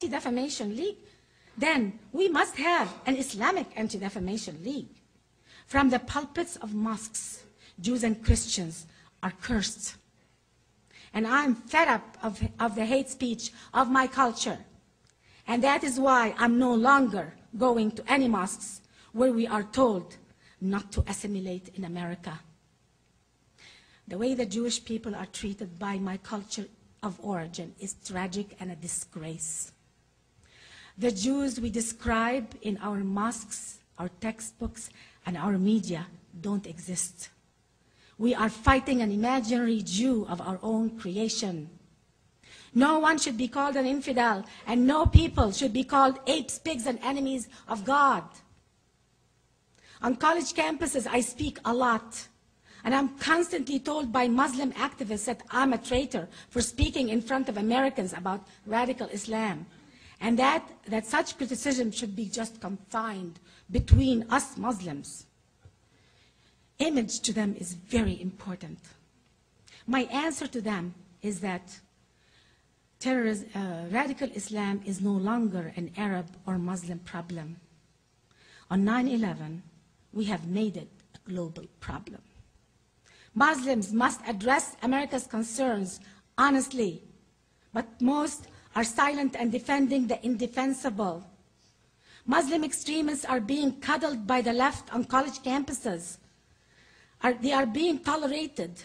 Anti-Defamation League, then we must have an Islamic Anti-Defamation League. From the pulpits of mosques, Jews and Christians are cursed. And I'm fed up of the hate speech of my culture. And that is why I'm no longer going to any mosques where we are told not to assimilate in America. The way the Jewish people are treated by my culture of origin is tragic and a disgrace. The Jews we describe in our mosques, our textbooks, and our media don't exist. We are fighting an imaginary Jew of our own creation. No one should be called an infidel, and no people should be called apes, pigs, and enemies of God. On college campuses, I speak a lot, and I'm constantly told by Muslim activists that I'm a traitor for speaking in front of Americans about radical Islam, and that such criticism should be just confined between us Muslims. Image to them is very important. My answer to them is that radical Islam is no longer an Arab or Muslim problem. On 9/11, we have made it a global problem. Muslims must address America's concerns honestly, but most are silent and defending the indefensible. Muslim extremists are being cuddled by the left on college campuses. They are being tolerated.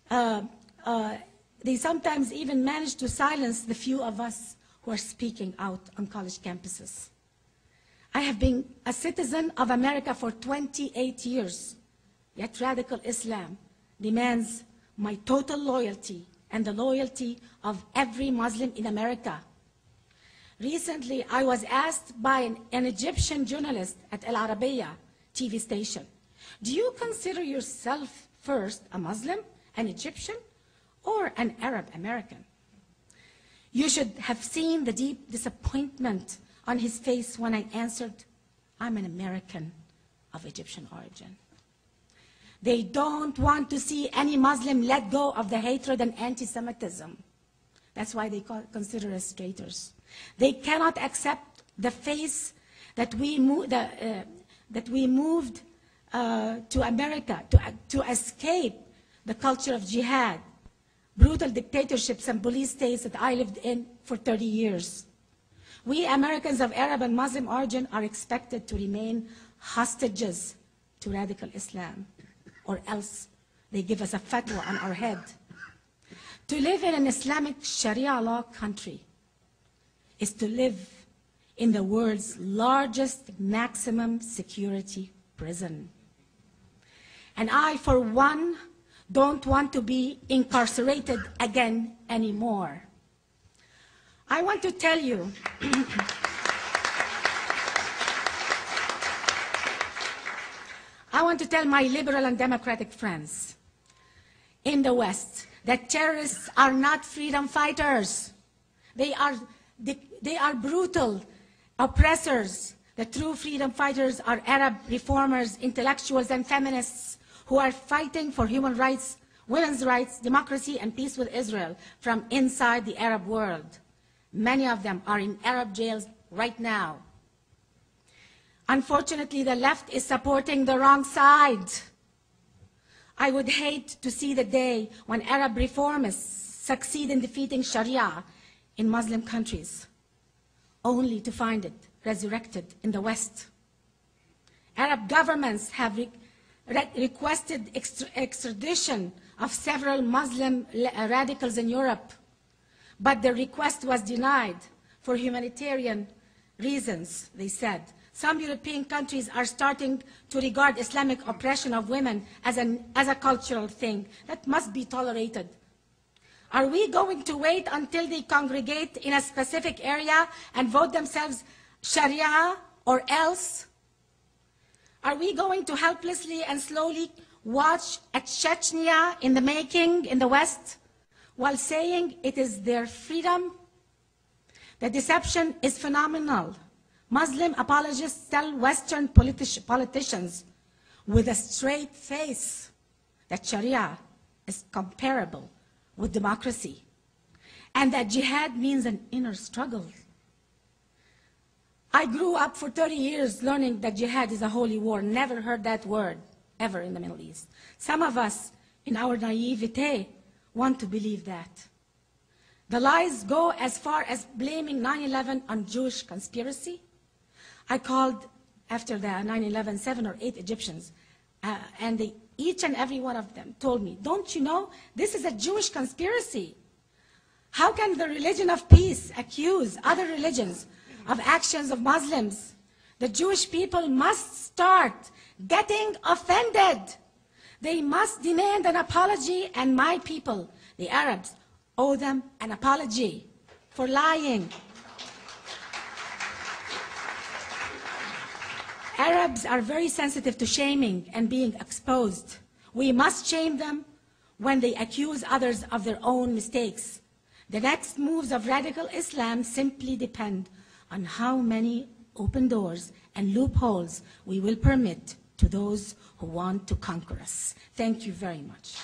They sometimes even manage to silence the few of us who are speaking out on college campuses. I have been a citizen of America for 28 years, yet radical Islam demands my total loyalty and the loyalty of every Muslim in America. Recently, I was asked by an Egyptian journalist at Al Arabiya TV station, do you consider yourself first a Muslim, an Egyptian, or an Arab American? You should have seen the deep disappointment on his face when I answered, I'm an American of Egyptian origin. They don't want to see any Muslim let go of the hatred and anti-Semitism. That's why they consider us traitors. They cannot accept the face that we moved to America to escape the culture of jihad, brutal dictatorships and police states that I lived in for 30 years. We Americans of Arab and Muslim origin are expected to remain hostages to radical Islam, or else they give us a fatwa on our head. To live in an Islamic Sharia law country is to live in the world's largest maximum security prison. And I, for one, don't want to be incarcerated again anymore. I want to tell you, I want to tell my liberal and democratic friends in the West that terrorists are not freedom fighters. They are brutal oppressors. The true freedom fighters are Arab reformers, intellectuals, and feminists who are fighting for human rights, women's rights, democracy, and peace with Israel from inside the Arab world. Many of them are in Arab jails right now. Unfortunately, the left is supporting the wrong side. I would hate to see the day when Arab reformists succeed in defeating Sharia in Muslim countries, only to find it resurrected in the West. Arab governments have requested extradition of several Muslim radicals in Europe, but the request was denied for humanitarian reasons, they said. Some European countries are starting to regard Islamic oppression of women as a cultural thing that must be tolerated. Are we going to wait until they congregate in a specific area and vote themselves Sharia or else? Are we going to helplessly and slowly watch a Chechnya in the making in the West while saying it is their freedom? The deception is phenomenal. Muslim apologists tell Western politicians with a straight face that Sharia is comparable with democracy, and that jihad means an inner struggle. I grew up for 30 years learning that jihad is a holy war. Never heard that word ever in the Middle East. Some of us, in our naivete, want to believe that. The lies go as far as blaming 9/11 on Jewish conspiracy. I called, after the 9/11, 7 or 8 Egyptians, and each and every one of them told me, don't you know, this is a Jewish conspiracy. How can the religion of peace accuse other religions of actions of Muslims? The Jewish people must start getting offended. They must demand an apology, and my people, the Arabs, owe them an apology for lying. Arabs are very sensitive to shaming and being exposed. We must shame them when they accuse others of their own mistakes. The next moves of radical Islam simply depend on how many open doors and loopholes we will permit to those who want to conquer us. Thank you very much.